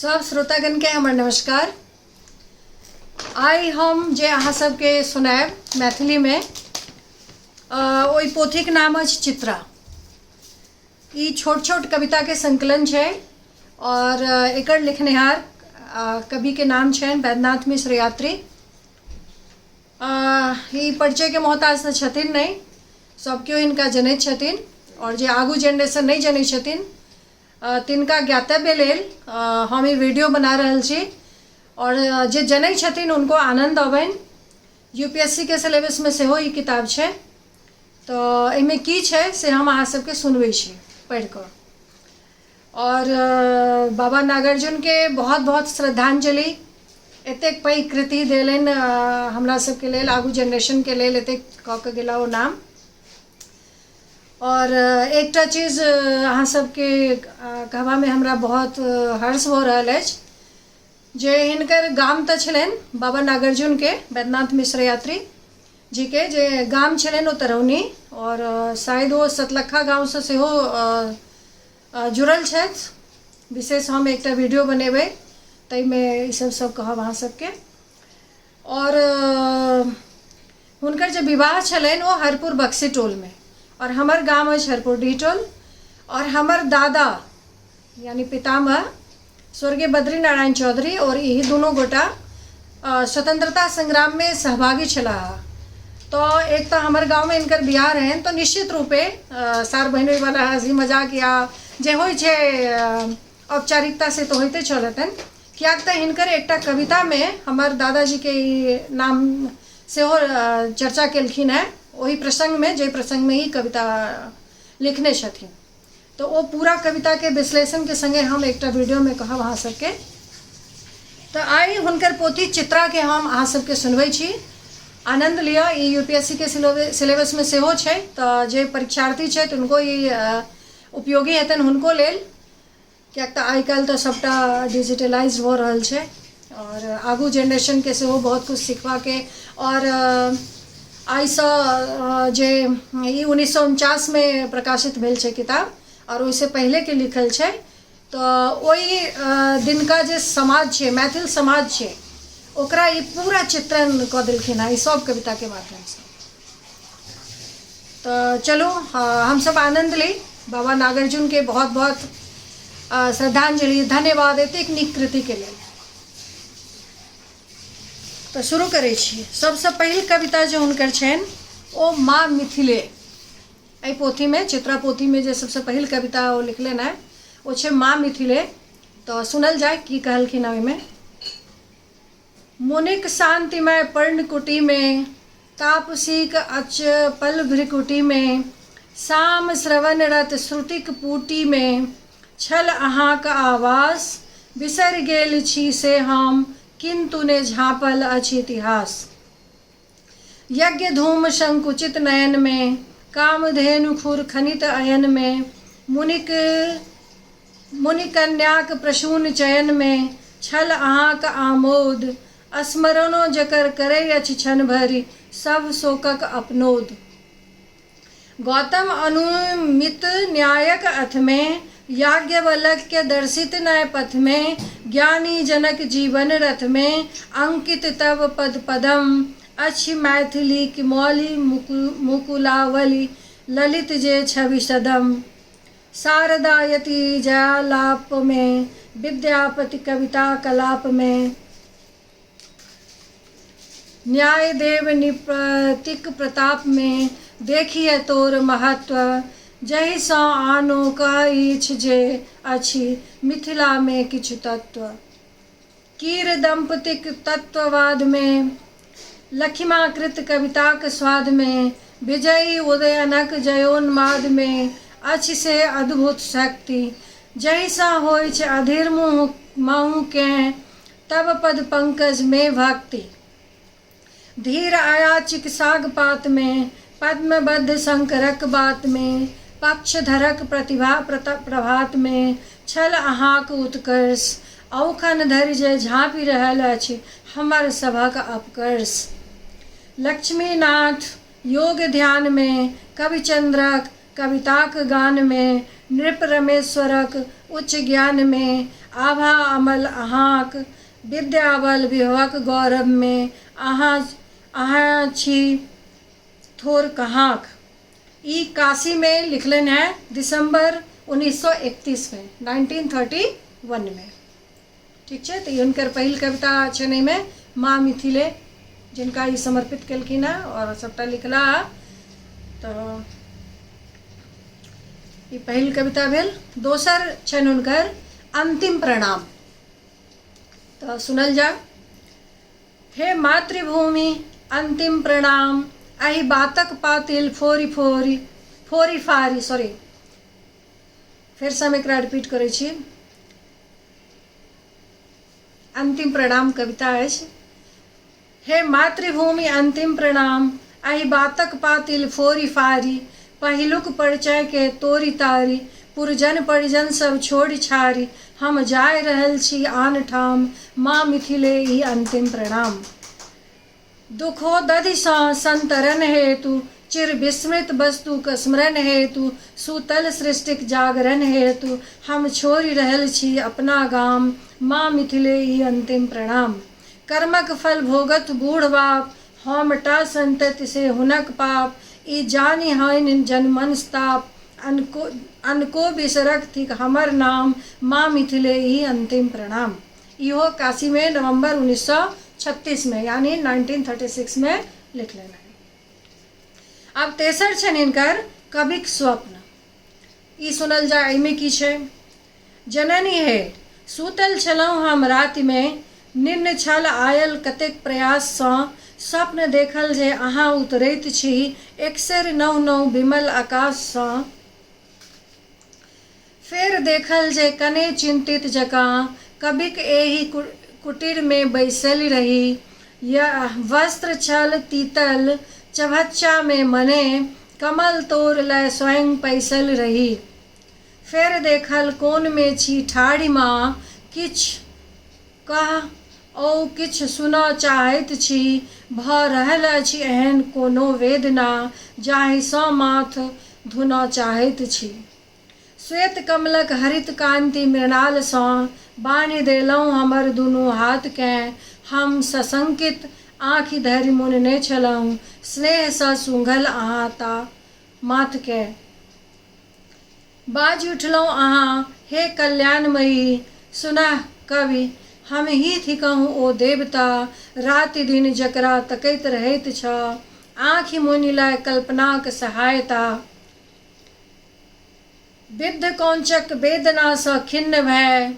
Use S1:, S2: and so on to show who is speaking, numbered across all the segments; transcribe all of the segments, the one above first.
S1: सब श्रोतागण के हमर नमस्कार। आइ हम जे अहाँ सबके सुनायब मैथिली में ओइ पोथी के नाम अछि चित्रा। ई छोट छोट कविता के संकलन छै और एकर लिखनिहार कवि के नाम छनि वैद्यनाथ मिश्र यात्री। ई परिचय के मोहताज तऽ छथिन नहीं, सब केओ हिनका जनैत छथिन और जे आगू जेनरेशन नहीं जनै छथिन तिनका ज्ञातव्य लेल हम ई वीडियो बना रहल छी और जे जनै छथिन उनको आनंद अबनि। यूपीएससी के सिलेबस में सेहो ई किताब छै, तो एहिमे की छै से हम अहाँ सबके सुनबै छी पढ़ि कऽ। और बाबा नागार्जुन के बहुत बहुत श्रद्धांजलि। एतेक पैघ कृति देलनि हमरा सबके लेल, आगू जेनरेशन के लेल एतेक कऽ कऽ गेला ओ नाम। और एकटा चीज अहाँ सबके कहबा में हमरा बहुत हर्ष हो रहल अछि जे हिनकर गाम तऽ छलनि बाबा नागार्जुन के, वैद्यनाथ मिश्र यात्री जी के जे गाम छलनि ओ तरौनी, और शायद वो सतलखा गाँव से सेहो जुड़ल छथि। विशेष हम एकटा वीडियो बनेबै ताहिमे ई सब कहब अहाँ सबके। और हुनकर जे विवाह छलनि वो हरपुर बक्सी टोल में, और हमर गाम अछि हरपुर डी टोल। और हमर दादा यानी पितामह स्वर्गीय बद्री नारायण चौधरी और यही दोनों गोटा स्वतंत्रता संग्राम में सहभागी छलाह। तो एक तो हमारे गांव में इनकर बिहार हैं, तो निश्चित रूपे सार बहनोई वाला हंसी मजाक या जे होइ छे औपचारिकता से तो होते चलतन। क्या तो हिनकर एकटा कविता में हमार दादाजी के नाम से हो चर्चा केलखिन है, वही प्रसंग में, जे प्रसंग में ही कविता लिखने छथिन। तो वो पूरा कविता के विश्लेषण के संगे हम एकटा वीडियो में कहब अहाँ सबके। तो आई हुनकर पोथी चित्रा के हम अहाँ सबके सुनबै छी, आनंद लिया। ई यूपीएससी के सिलेबस में सेहो छै, तो जे परीक्षार्थी छै उनको ई उपयोगी हेतन हुनको लेल, कियाक तऽ आइ काल्हि तऽ सबटा डिजिटलाइज हो रहल छै और आगू जेनरेशन के सेहो बहुत कुछ सीखबा के। और आइसँ जे ई 1949 में प्रकाशित भेल छै किताब और ओहिसँ पहले के लिखल छै, तो ओहि दिनका जे समाज छै, मैथिल समाज छै, ओकरा ई पूरा चित्रण कऽ देलखिन है ई सब कविता के माध्यम से। तो चलो हम सब आनंद ली। बाबा नागार्जुन के बहुत बहुत श्रद्धांजलि, धन्यवाद एतेक नीक कृति के लेल। तो शुरू करै छी। सबसे पहिल कविता जो हुनकर छनि ओ माँ मिथिले। एहि पोथी में, चित्रा पोथी में जे सबसे पहिल कविता वो लिखलन है वो छे माँ मिथिले। तो सुनल जाए की कहलखिन ओहिमे। मुनिक शांतिमय पर्णकुटी में, तापसीक अच पल भ्रिकुटी में, शाम श्रवण रत श्रुतिक पूटी में, छल अहाँक आवास बिसरि गेल छी से हम, किंतु ने झाँपल अछि इतिहास। यज्ञ धूम संकुचित नयन में, कामधेनु खुर खनित अयन में, मुनिकन्याक प्रसून चयन में, छल अहाँक आमोद स्मरणो जकर करै अछि क्षण भरि, सब शोकक अपनोद। गौतम अनुमित न्यायक अथ में, याज्ञवल्क्य दर्शित नय पथ में, ज्ञानी जनक जीवन रथ में, अंकित तव पद पदम अछि मैथिली की मौली मुकुलावली, ललित जे छवि सदम। शारदायति जयालाप में, विद्यापति कविता कलाप में, न्याय देव निप्रतिक प्रताप में, देखिए तोर महत्व, जहि सँ आनो कहैछ जे अछि मिथिला में किछु तत्व। कीर दंपतिक तत्ववाद में, लखिमाकृत कविताक स्वाद में, विजयी उदयनक जयोन्माद में, अछि से अद्भुत शक्ति, जहि सँ होइछ अधीर महु केँ, तब पद पंकज में भक्ति। धीर अयाचिक सागपात में, पद्मबद्ध शंकरक बात में, पक्षधरक प्रतिभा प्रभात में, छल अहाँक उत्कर्ष, औखन धरि जे झाँपि रहल अछि हमर सभक अपकर्ष। लक्ष्मीनाथ योग ध्यान में, कविचंद्रक कविताक गान में, नृप रमेश्वरक उच्च ज्ञान में आभा अमल अहाँक विद्या बल विभवक गौरव में अहाँ छी थोर कहाँक। ई काशी में लिखलन है दिसंबर 1931 में 1931 में। ठीक है, तो उनकर पहल कविता चेन्नई में माँ मिथिले जिनका ये समर्पित कलखिन और सबटा लिखला। तो ये पहल कविता भेल। दोसर छन उनकर अंतिम प्रणाम। तो सुनल जा। हे मातृभूमि अंतिम प्रणाम, अहि बातक पातिल फोरी फोरी फोरी फारी सॉरी फिर से हम एकरा रिपीट करै छी। अंतिम प्रणाम कविता अछि। हे मातृभूमि अंतिम प्रणाम, अहि बातक पातिल फोरी फारी पहिलुक परिचय के तोरी तारी पुरजन परिजन सब छोड़ छारी हम जाय रहल छी आन ठाम माँ मिथिले ई अंतिम प्रणाम। दुखो दधि सँ संतरण हेतु चिर विस्मृत वस्तु क स्मरण हेतु सुतल सृष्टिक जागरण हेतु हम छोड़ि रहल छी अपना गाम माँ मिथिले ई अंतिम प्रणाम। कर्मक फल भोगत बूढ़ बाप हमटा संतति से हुनक पाप ई जानि हानि जनमन ताप अनको बिसरक थिक हमर नाम माँ मिथिले ई अंतिम प्रणाम। इहो काशी में नवंबर 1936 में यानी 1936 में लिख लेना है। अब तेसर छन हिनकर कविक स्वप्न। ई सुनल जा। एहिमे की छै। जननी हे सुतल छलहुँ हम राति में निन्न छल आयल कतेक प्रयास सँ स्वप्न देखल जे अहाँ उतरैत छी एकसर नौ नौ विमल आकाश सँ। फेर देखल जे कने चिंतित जकाँ कविक एहि कुटीर में बैसल रही या वस्त्र छल तीतल चभच्चा में मने कमल तोड़ लय स्वयं पैसल रही। फेर देखल कोन में छी ठाढ़ी माँ किछ कह ओ किछ सुनऽ चाहैत छी भऽ रहल अछि एहन कोनो वेदना जाहि सँ माथ धुनऽ चाहैत छी। श्वेत कमलक हरित कांति मृणाल सँ बान्हि देलहुँ हमर दुनू हाथकेँ हम सशंकित आँखि धरि मुनने छलहुँ स्नेह सँ सूंघल अहाँ ता माथकेँ। बाजि उठलहुँ अहाँ हे कल्याणमयी सुनह कवि हम ही थिकहुँ ओ देवता राति दिन जकरा तकैत रहैत छ आँखि मुनि लय कल्पनाक सहायता। विद्ध कौंचक वेदना सँ खिन्न भय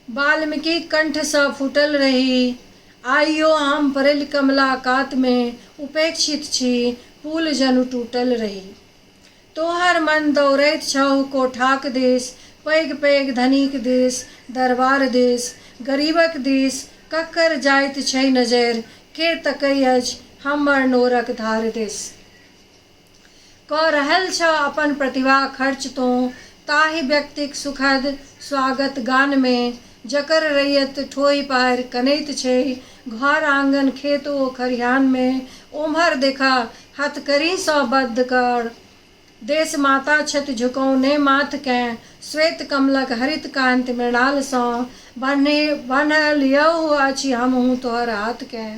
S1: वाल्मीकि कंठ सँ फूटल रही। आइयो हम परल कमला कात में उपेक्षित छी पुल जनु टूटल रही। तोहर मन दौड़ैत छौ कोठाक देश पैघ पैघ धनिक देश दरबार देश गरीबक देश ककर जाइत छै नजर के तकै अछि हमर नोरक धार देश। कऽ रहल छ अपन प्रतिभा खर्च तो ताहि व्यक्तिक सुखद स्वागत गान में जकर रैयत ठोहि पार कनैत छै घर आंगन खेत ओ खरिहान में ओम्हर देखा हथकरी सँ बद्ध कर देश माता छत झुकौने माथकेँ श्वेत कमलक हरित कांति मृणाल सँ बान्हलियौ अछि हमहूँ तोहर हाथकेँ।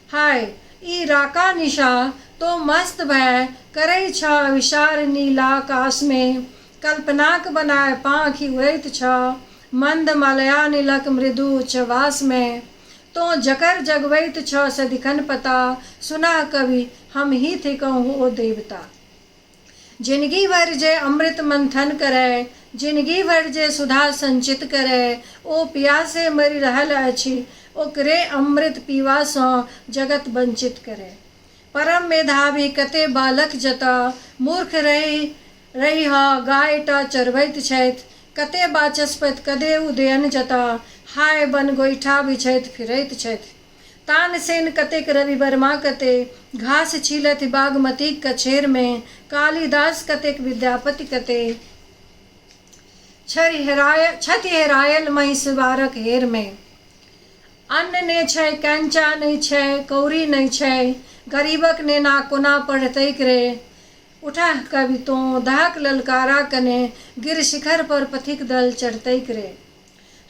S1: हाय ई राका निशा तो मस्त भय करै छ विशाल नीलाकाश में कल्पनाक बनाय पाँखि उड़ैत छ मंद मलया नीलक मृदु उच्छ्वास में। तो जकर जगबैत छ सदिखन पता सुना कवि हम ही थिकहुँ ओ देवता। जिंदगी भर जे अमृत मंथन करे जिंदगी भर जे सुधा संचित करे ओ प्यासे मरि रहल अछि ओकरे अमृत पीवा सँ जगत वंचित करे। परम मेधावी कते बालक जता मूर्ख रही गायटा चरबैत छथि कते वाचस्पति कदे उदयन जता हाय बन गोइठा बिछैत फिरैत छथि। तानसेन कतेक रवि वर्मा कते घास छीलथि बागमती कछेर में कालिदास कतेक विद्यापति कते छति हेरायल महिषवारक हेर में। अन्न ने छै कंचा नहीं छै कौड़ी नहीं छै गरीबक नेना कोना पढ़तैक रे उठा कवितों दहक ललकारा कने गिर शिखर पर पथिक दल चढ़तै करे।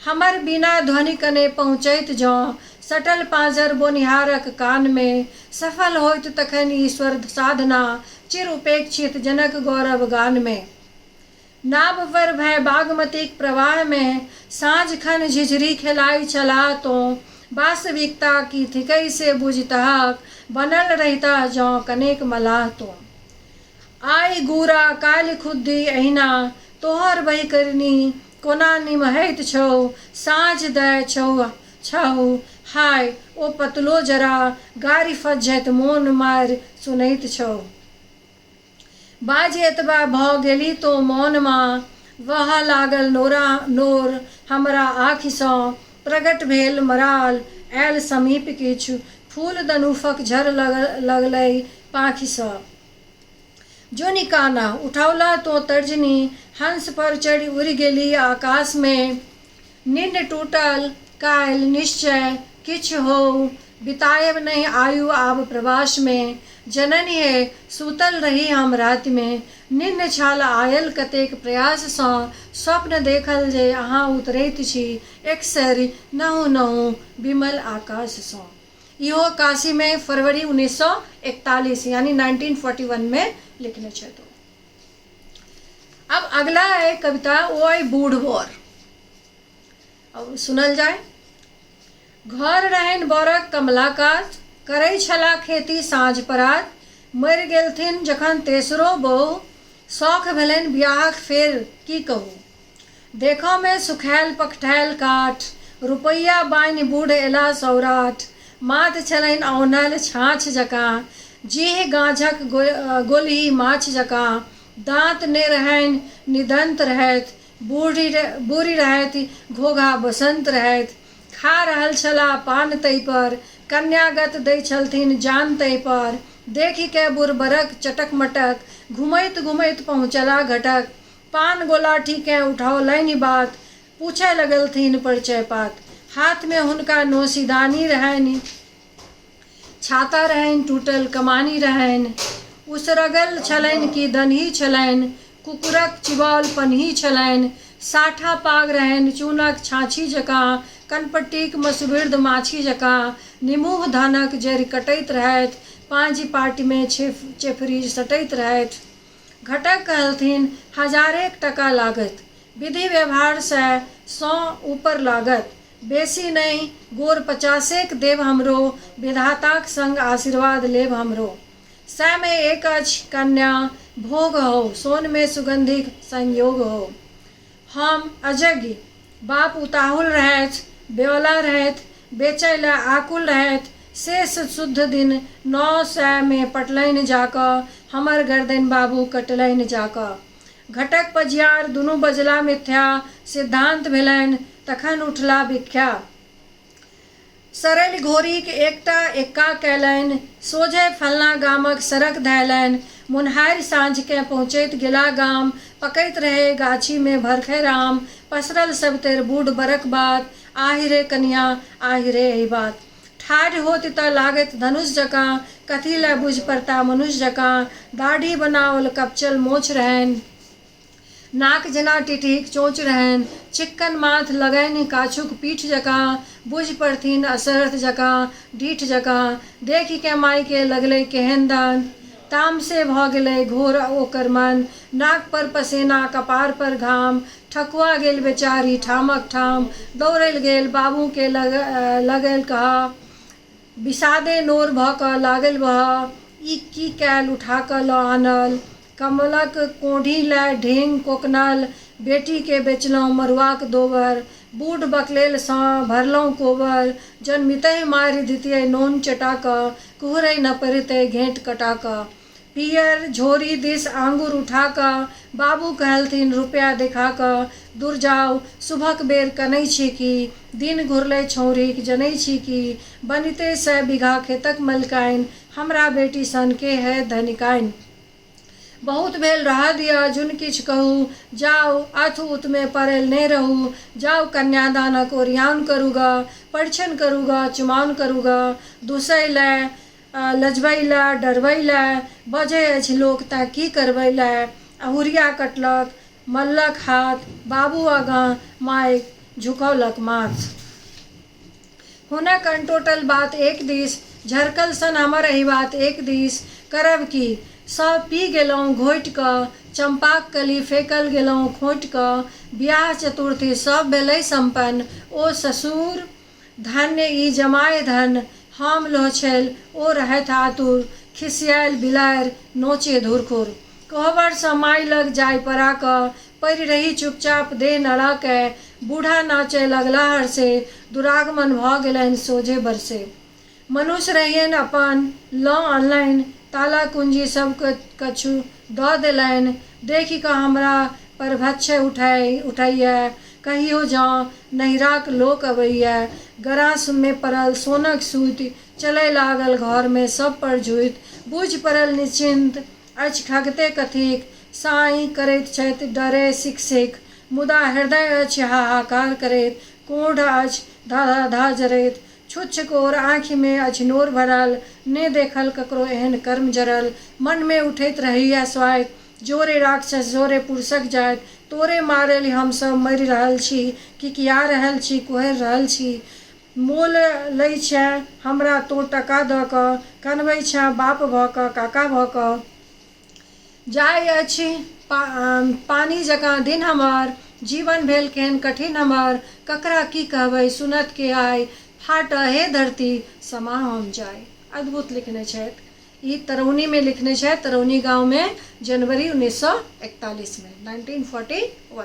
S1: हमर बिना ध्वनि कने पहुँचैत जँ सटल पाँजर बोनिहारक कान में, सफल होइत तखन ईश्वर साधना चिर उपेक्षित जनक गौरव गान में। नाव पर भय बागमतीक प्रवाह में साँझ खन झिझरी खेलाई चला तो, वास्तविकता की थिकै से बुझतहक बनल रहता जँ कनेक मलाह तो। आई गुरा काल खुद्दी अहिना तोहर बही करनी कोना निमहैत छौ, साँझ दै छौ हाय ओ पतलो जरा गारी फज्झैत मोन मारि सुनैत छौ। बाज एतबा भऽ गेली तो मौनमा, वह लागल नोर हमरा आँखिसँ, प्रगट भेल मराल आयल समीप किछु, फूल दनुफक झर लगलै पाँखिसँ। जो निकाना उठौला तो तर्जनी, हंस पर चढ़ी उड़ि गेली आकाश में। निन्न टूटल काल्हि निश्चय किछु हो, बिताएब नहीं आयु आब प्रवास में। जननी हे सुतल रही हम राति में, निन्न छाल आयल कतेक प्रयाससँ, स्वप्न देखल जे अहाँ उतरैत छी एकसरि नहु नहु विमल आकाशसँ। इहो काशी में फरवरी 1941 यानी 1941 में लिखने छे। तो अब अगला है कविता ओय बूढ़ बर। अब सुनल जाए। घर रहन बरक कमलाकात, करै छला खेती साँझ परात, मरि गेलथिन जखन तेसरो बहू, शौख भेलनि बियाहक फेर की कहू। देखऽ में सुखायल पकठायल काठ, रुपैया बान्हि बूढ़ एला सौराठ, माथ छलनि औनल छाछ जकाँ, जीह गाँझक गोलही माछ जकाँ, दाँत ने रहनि निदंत रहैत, बूढ़ी रहैत घोघा बसंत रहैत, खा रहल छला पान तै पर, कन्यागत दै छलथिन जान तै पर। देखि के बुरबरक चटक मटक, घुमैत घुमैत पहुँचला घटक, पान गोलाठी के उठौलनि बात, पूछे लगलथिन परिचय पात। हाथ में हुनका नोसीदानी रहनि, छाता रहनि टूटल कमानी रहनि, उसरगल छलनि कि दनही छलनि, कुकुरक चिबौल पन्ही छलनि, साठा पाग रहनि चूनक छाछी जकाँ, कनपट्टीक मसुबिर्द माछी जकाँ, निमुह धानक जड़ि कटैत रहैत, पाँजी पाटी में चेफरी सटैत रहैत। घटक कहलथिन 1000 टका लागत, विधि व्यवहार सौ ऊपर लागत, बेसी नहीं गोर 50 देव हमरो, विधाताक संग आशीर्वाद लेब हमरो। 100 में एक अछि कन्या भोग हो, सोन में सुगंधिक संयोग हो। हम अजज्ञ बाप उताहुल रहैत, बेवला रहैत, बेचै ला आकुल रहैत, शेष शुद्ध दिन 900 में पटलनि जाकऽ, हमर गर्दन बाबू कटलनि जाकऽ। घटक पजियार दुनू बजला मिथ्या, सिद्धांत भेलनि तखन उठला भिख्या। सरल घोरीक एकटा एक्का कैलनि, सोझे फलना गामक सड़क धैलनि, मुन्हारि साँझ के पहुँचैत गेला गाम, पकैत रहे गाछी में भरखे राम, पसरल सब तेर बूढ़ बरक बात, आहि रे कनिया आहि रे एहि बात। ठाढ़ होत त लागत धनुष जकाँ, कथी ला बुझ पड़ता मनुष्य जकाँ, दाढ़ी बनाओल कपचल मोछ रहनि, नाक जेना टिटिक चोंच रहनि, चिक्कन माथ लगनि काछुक पीठ जकाँ, बुझ पड़थिन असरथ जकाँ ढीठ जकाँ। देखि के माई के लगलै केहन दान, ताम से भऽ गेलै घोर ओकर मन, नाक पर पसेना कपार पर घाम, ठकुआ गेल बेचारी ठामक ठाम, दौड़ल गेल बाबू के लगल कहऽ, विषादे नोर भऽ कऽ लागल बहऽ, ई की कैल उठा कऽ लऽ आनल, कमलक कोढ़ी ला ढेंग कोकनल, बेटी के बेचलहुँ मरुआक दोबर, बूढ़ बकलेल सँ भरलहुँ कोबर, जन्मितहि मारि दितियै नोन चटा कऽ, कुहरै न परितै घेंट कटा कऽ। पियर झोरी दिस आंगुर उठा कऽ, बाबू कहलथिन रुपया देखा कऽ, दूर जाउ सुबहक बेर कनै छी की, दिन घुरलै छौरीक जनै छी की, बनिते 100 बीघा खेतक मलकाइन, हमरा बेटी सन के है धनिकाइन। बहुत भेल रहा दिया जुन किछु कहू, जाउ अथ उत में पड़ल नहि रहू, जाउ कन्यादानक ओरियान करू ग, परिछन करू ग चुमाओन करू ग, दुसै लए लजबैला डरबैला बजै अछि लोक ता की करबैला अहुरिया कटलक मल्लक हाथ बाबू आगाँ माय झुकौलक माथ। हुनक अनटोटल बात एक दिस झरकल सन हमर एहि बात एक दिस करब की सब पी गेलहुँ घोटि कऽ चंपाक कली फेकल गेलहुँ खोटि कऽ बियाह चतुर्थी सब भेलै सम्पन्न ओ ससुर धन्य ई जमाय धन हम लोछैल ओ रहैत आतुर खिसियाल बिलारि नोचे धुरखुर कोहबरसँ माय लग जाय पड़ा कऽ पड़ि रही चुपचाप देह नड़ा के बूढ़ा नाचय लगलाहर से दुरागमन भऽ गेलनि सोझे बरसे मनुष्य रहियनि अपन लऽ अनलनि ताला कुंजी सब कछु दऽ देलनि देखि कऽ हमरा पर भच्छे उठैया कहियो जाँ नहिराक लोक अबैया गरास में पड़ल सोनक सूति चलय लागल घर में सब पर जुइत बुझ पड़ल निश्चिंत अछि ठगते कथिक साई करैत छथि डरे सिख सिख मुदा हृदय अछि हाहाकार करैत कोढ़ अछि धा धा जरैत छुच्छकोर आँखि में अछि नोर भरल ने देखल ककरो एहन कर्म जरल मन में उठैत रहैया स्वाइत जोरे राक्षस जोरे पुरुषक जाइत तोरे मारेली हमसब मरि रहल छी कि किया रहल छी कोहरि रहल छी मोल लै छै हमरा तो टका दऽ कऽ कनबै छै बाप भऽ कऽ काका भऽ कऽ जाय अछि पानी जकाँ दिन हमर जीवन भेल केहन कठिन हमर ककरा की कहबै सुनत के आय फाट हे धरती समा हम जाय। अद्भुत लिखने छथि ई तरौनी में लिखने छथि तरौनी गांव में जनवरी 1941 में 1941।